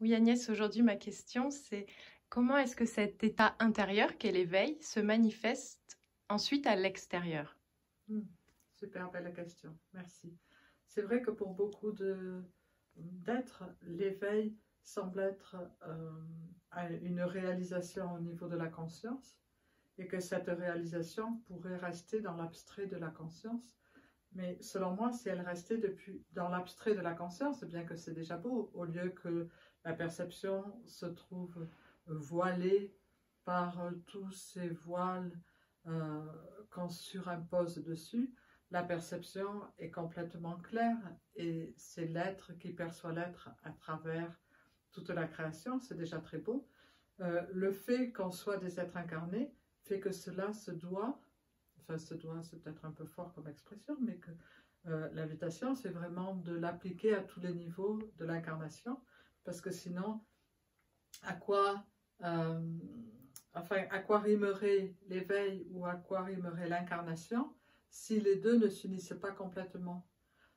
Oui, Agnès, aujourd'hui, ma question, c'est comment est-ce que cet état intérieur qu'est l'éveil se manifeste ensuite à l'extérieur? Hmm, Super belle question, merci. C'est vrai que pour beaucoup d'êtres, l'éveil semble être une réalisation au niveau de la conscience et que cette réalisation pourrait rester dans l'abstrait de la conscience. Mais selon moi, si elle restait dans l'abstrait de la conscience, bien que c'est déjà beau, au lieu que la perception se trouve voilée par tous ces voiles euh, qu'on surimpose dessus, la perception est complètement claire et c'est l'être qui perçoit l'être à travers toute la création, c'est déjà très beau. Le fait qu'on soit des êtres incarnés fait que cela se doit, enfin se doit, c'est peut-être un peu fort comme expression, mais que l'invitation, c'est vraiment de l'appliquer à tous les niveaux de l'incarnation, parce que sinon, à quoi, euh, à quoi rimerait l'éveil ou à quoi rimerait l'incarnation si les deux ne s'unissent pas complètement?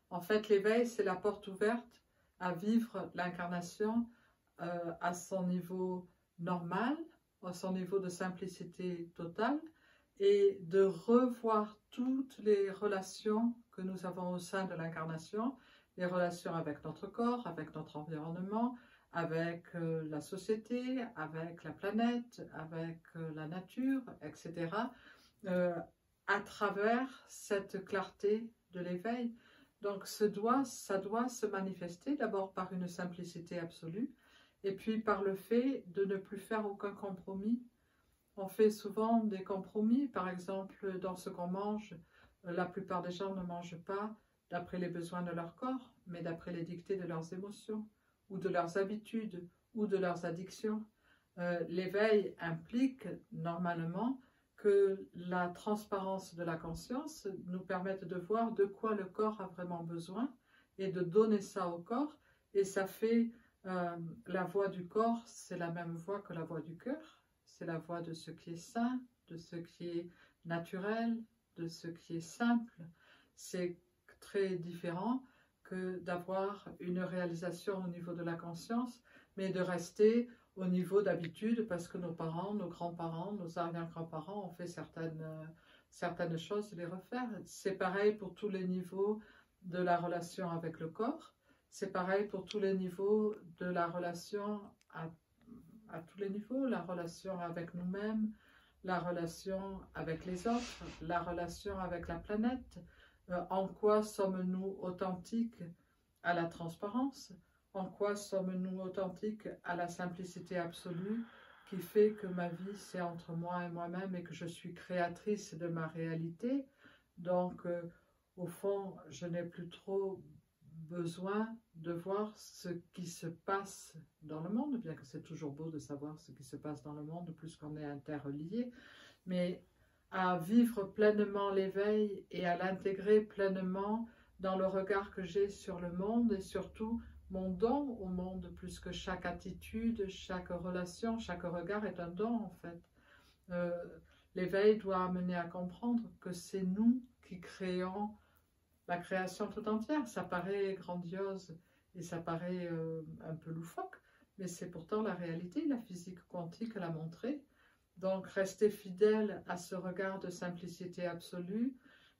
En fait, l'éveil, c'est la porte ouverte à vivre l'incarnation à son niveau normal, à son niveau de simplicité totale, et de revoir toutes les relations que nous avons au sein de l'incarnation, les relations avec notre corps, avec notre environnement, avec la société, avec la planète, avec la nature, etc., euh, à travers cette clarté de l'éveil. Donc ça doit se manifester d'abord par une simplicité absolue, et puis par le fait de ne plus faire aucun compromis. On fait souvent des compromis, par exemple dans ce qu'on mange. La plupart des gens ne mangent pas d'après les besoins de leur corps, mais d'après les dictées de leurs émotions, ou de leurs habitudes, ou de leurs addictions. L'éveil implique normalement que la transparence de la conscience nous permette de voir de quoi le corps a vraiment besoin et de donner ça au corps. Et ça fait la voix du corps, c'est la même voix que la voix du cœur. C'est la voie de ce qui est sain, de ce qui est naturel, de ce qui est simple. C'est très différent que d'avoir une réalisation au niveau de la conscience, mais de rester au niveau d'habitude parce que nos parents, nos grands-parents, nos arrière-grands-parents ont fait certaines choses, les refaire. C'est pareil pour tous les niveaux de la relation avec le corps. C'est pareil pour tous les niveaux de la relation à tous les niveaux, la relation avec nous-mêmes, la relation avec les autres, la relation avec la planète. En quoi sommes-nous authentiques à la transparence? En quoi sommes-nous authentiques à la simplicité absolue qui fait que ma vie c'est entre moi et moi-même et que je suis créatrice de ma réalité? Donc, au fond, je n'ai plus trop besoin de voir ce qui se passe dans le monde, bien que c'est toujours beau de savoir ce qui se passe dans le monde, plus qu'on est interrelié, mais à vivre pleinement l'éveil et à l'intégrer pleinement dans le regard que j'ai sur le monde et surtout mon don au monde, plus que chaque attitude, chaque relation, chaque regard est un don en fait. Euh, L'éveil doit amener à comprendre que c'est nous qui créons la création tout entière. Ça paraît grandiose et ça paraît un peu loufoque, mais c'est pourtant la réalité. La physique quantique l'a montré. Donc, rester fidèle à ce regard de simplicité absolue,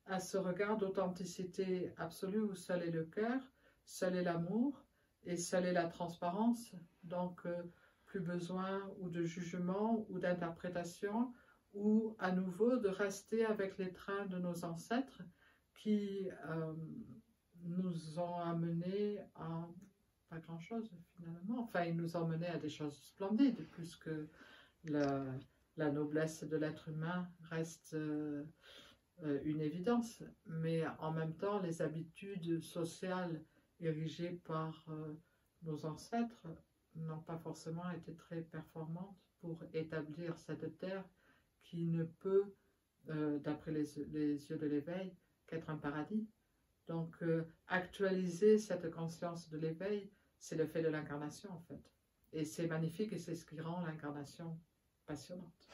à ce regard d'authenticité absolue où seul est le cœur, seul est l'amour et seule est la transparence. Donc, plus besoin ou de jugement ou d'interprétation ou à nouveau de rester avec les trains de nos ancêtres qui nous ont amenés à pas grand-chose finalement. Enfin, ils nous ont menés à des choses splendides, plus que la, la noblesse de l'être humain reste une évidence. Mais en même temps, les habitudes sociales érigées par nos ancêtres n'ont pas forcément été très performantes pour établir cette terre qui ne peut, d'après les yeux de l'éveil, qu'être un paradis. Donc, actualiser cette conscience de l'éveil, c'est le fait de l'incarnation en fait. Et c'est magnifique et c'est ce qui rend l'incarnation passionnante.